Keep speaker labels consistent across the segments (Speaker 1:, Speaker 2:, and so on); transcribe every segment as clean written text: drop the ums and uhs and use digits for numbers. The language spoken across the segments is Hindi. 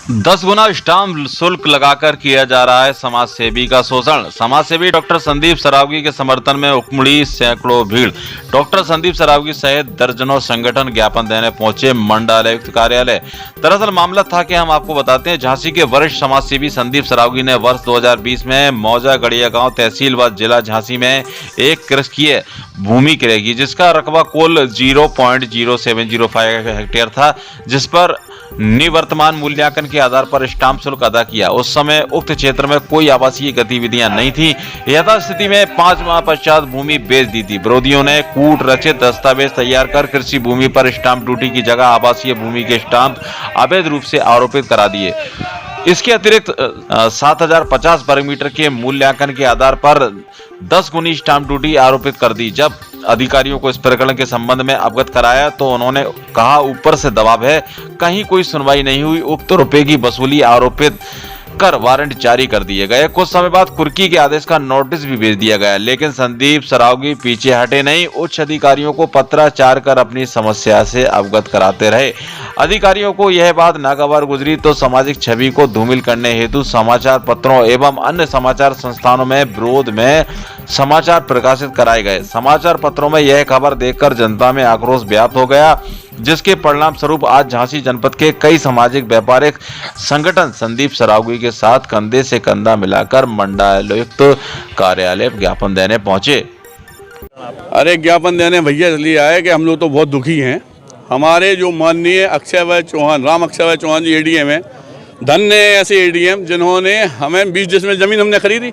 Speaker 1: 10 गुना स्टाम्प शुल्क लगाकर किया जा रहा है समाज सेवी का शोषण। समाज सेवी डॉक्टर संदीप सरावगी के समर्थन में उमड़ी सैकड़ों भीड़। डॉक्टर संदीप सरावगी सहित दर्जनों संगठन ज्ञापन देने पहुंचे मंडलायुक्त कार्यालय। दरअसल मामला था कि हम आपको बताते हैं, झांसी के वरिष्ठ समाज सेवी संदीप सरावगी ने वर्ष 2020 में मौजा गड़िया गांव तहसील व जिला झांसी में एक कृषकीय भूमि क्रय की, जिसका रकबा कुल 0.0705 हेक्टेयर था, जिस पर निवर्तमान मूल्यांकन के आधार पर स्टाम्प शुल्क अदा किया। उस समय उक्त क्षेत्र में कोई आवासीय गतिविधियां नहीं थी। यथास्थिति में 5 माह पश्चात भूमि बेच दी थी। विरोधियों ने कूट रचित दस्तावेज तैयार कर कृषि भूमि पर स्टाम्प ड्यूटी की जगह आवासीय भूमि के स्टाम्प अवैध रूप से आरोपित करा दिए। इसके अतिरिक्त 7050 वर्ग मीटर के मूल्यांकन के आधार पर 10 गुनी स्टाम्प ड्यूटी आरोपित कर दी। जब अधिकारियों को इस प्रकरण के संबंध में अवगत कराया तो उन्होंने कहा ऊपर से दबाव है, कहीं कोई सुनवाई नहीं हुई। उक्त रुपए की वसूली आरोपित कर वारंट जारी कर दिए गए। कुछ समय बाद कुर्की के आदेश का नोटिस भी भेज दिया गया, लेकिन संदीप सरावगी पीछे हटे नहीं। उच्च अधिकारियों को पत्राचार कर अपनी समस्या से अवगत कराते रहे। अधिकारियों को यह बात नागवार गुजरी तो सामाजिक छवि को धूमिल करने हेतु समाचार पत्रों एवं अन्य समाचार संस्थानों में विरोध में समाचार प्रकाशित कराए गए। समाचार पत्रों में यह खबर देखकर जनता में आक्रोश व्याप्त हो गया, जिसके परिणाम स्वरूप आज झांसी जनपद के कई सामाजिक व्यापारिक संगठन संदीप सरावगी के साथ कंधे से कंधा मिलाकर मंडलायुक्त कार्यालय ज्ञापन देने पहुंचे।
Speaker 2: अरे ज्ञापन देने भैया इसलिए आए कि हम लोग तो बहुत दुखी हैं। हमारे जो माननीय अक्षय भाई चौहान, राम अक्षय भाई चौहान जी एडीएम हैं, धन्य ऐसे एडीएम जिन्होंने हमें 20 डिसमिल जमीन हमने खरीदी,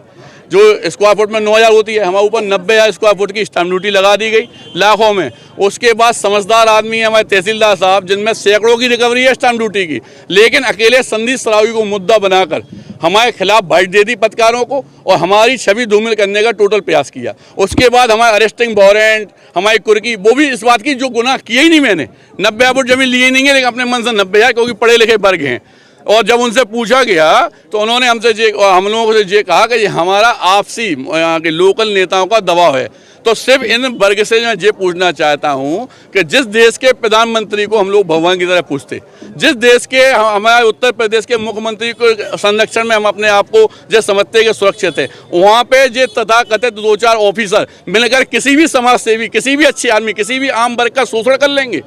Speaker 2: जो स्क्वायर फुट में 9000 होती है, हमारे ऊपर 90,000 स्क्वायर फुट की स्टाम्प ड्यूटी लगा दी गई लाखों में। उसके बाद समझदार आदमी है हमारे तहसीलदार साहब, जिनमें सैकड़ों की रिकवरी है स्टाम्प ड्यूटी की, लेकिन अकेले संदीप सरावगी को मुद्दा बनाकर हमारे खिलाफ बाइट दे दी पत्रकारों को और हमारी छवि धूमिल करने का टोटल प्रयास किया। उसके बाद हमारे अरेस्टिंग वारंट, हमारी कुर्की, वो भी इस बात की जो गुनाह किए ही नहीं मैंने, 90,000 फुट जमीन लिए नहीं है, लेकिन अपने मन से 90,000, क्योंकि पढ़े लिखे वर्ग हैं। और जब उनसे पूछा गया तो उन्होंने हमसे हम लोगों से ये कहा कि ये हमारा आपसी यहाँ के लोकल नेताओं का दबाव है। तो सिर्फ इन वर्ग से मैं ये पूछना चाहता हूँ कि जिस देश के प्रधानमंत्री को हम लोग भगवान की तरह पूछते, जिस देश के हमारे उत्तर प्रदेश के मुख्यमंत्री को संरक्षण में हम अपने आप को जो समझते कि सुरक्षित है, वहाँ पे ये तथाकथित 2-4 ऑफिसर मिलकर किसी भी समाज सेवी, किसी भी अच्छे आदमी, किसी भी आम वर्ग का शोषण कर लेंगे।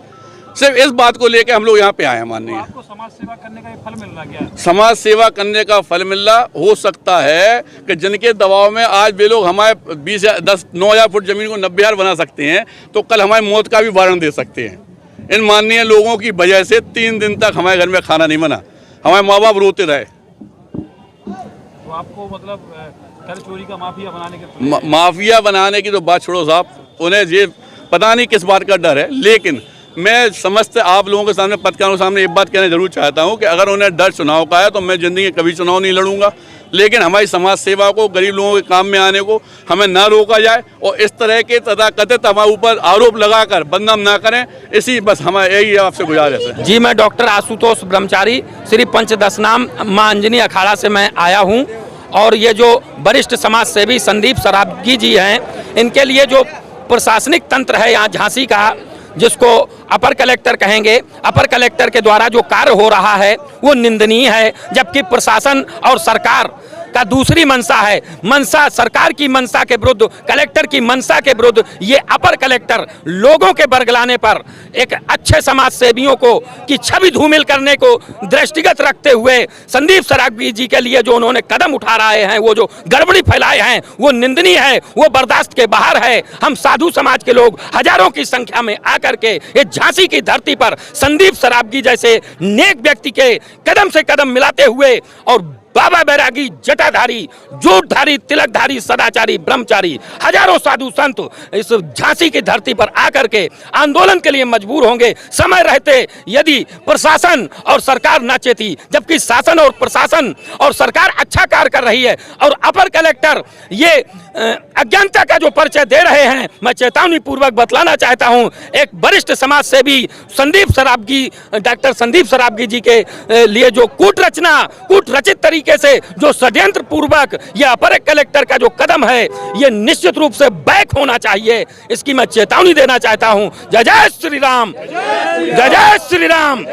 Speaker 2: सिर्फ इस बात को लेकर हम लोग यहाँ पे आए हैं। माननीय,
Speaker 3: आपको समाज सेवा करने का फल मिल रहा क्या?
Speaker 2: समाज सेवा करने का फल मिल रहा हो सकता है कि जिनके दबाव में आज वे लोग हमारे 9,000 फुट जमीन को 90,000 बना सकते हैं, तो कल हमारी मौत का भी वारंट दे सकते हैं। इन माननीय लोगों की वजह से 3 दिन तक हमारे घर में खाना नहीं बना, हमारे माँ बाप रोते रहे।
Speaker 3: तो आपको मतलब कर चोरी का माफिया बनाने के
Speaker 2: माफिया बनाने की तो बात छोड़ो साहब, उन्हें ये पता नहीं किस बात का डर है। लेकिन मैं समस्त आप लोगों के सामने, पत्रकारों के सामने एक बात कहना जरूर चाहता हूं कि अगर उन्हें डर चुनाव का है तो मैं जिंदगी में कभी चुनाव नहीं लड़ूंगा, लेकिन हमारी समाज सेवा को, गरीब लोगों के काम में आने को हमें ना रोका जाए और इस तरह के तथाकथित हमारे ऊपर आरोप लगाकर बदनाम ना करें, इसी बस हमारे यही आपसे गुजारिश है।
Speaker 4: जी, मैं डॉक्टर आशुतोष ब्रह्मचारी, श्री पंचदशनाम मां अंजनी अखाड़ा से मैं आया हूं और ये जो वरिष्ठ समाज सेवी संदीप सरावगी जी हैं, इनके लिए जो प्रशासनिक तंत्र है यहाँ झांसी का, जिसको अपर कलेक्टर कहेंगे, अपर कलेक्टर के द्वारा जो कार्य हो रहा है वो निंदनीय है। जबकि प्रशासन और सरकार का दूसरी मंशा है, मंशा सरकार की मंशा के विरुद्ध, कलेक्टर की मंशा के विरुद्ध ये अपर कलेक्टर लोगों के बरगलाने पर एक अच्छे समाज सेवियों को की छवि धूमिल करने को दृष्टिगत रखते हुए संदीप सरावगी जी के लिए जो उन्होंने कदम उठा रहे हैं, वो जो गड़बड़ी फैलाए हैं, वो निंदनीय है, वो बर्दाश्त के बाहर है। हम साधु समाज के लोग हजारों की संख्या में आकर के ये झांसी की धरती पर संदीप सरावगी जैसे नेक व्यक्ति के कदम से कदम मिलाते हुए और बाबा बैरागी, जटाधारी, जोटधारी, तिलकधारी, सदाचारी, ब्रह्मचारी, हजारों साधु संत इस झांसी की धरती पर आकर के आंदोलन के लिए मजबूर होंगे। समय रहते यदि प्रशासन और सरकार न चेती, जबकि शासन और प्रशासन और सरकार अच्छा कार्य कर रही है और अपर कलेक्टर ये अज्ञानता का जो परिचय दे रहे हैं, मैं चेतावनी पूर्वक बतलाना चाहता हूं। एक वरिष्ठ समाज सेवी संदीप सरावगी, डॉक्टर संदीप सरावगी जी के लिए जो कूट रचित तरीके से जो षड्यंत्र पूर्वक ये अपर कलेक्टर का जो कदम है, ये निश्चित रूप से बैक होना चाहिए। इसकी मैं चेतावनी देना चाहता हूं। जय जय श्री राम, जय जय श्री राम।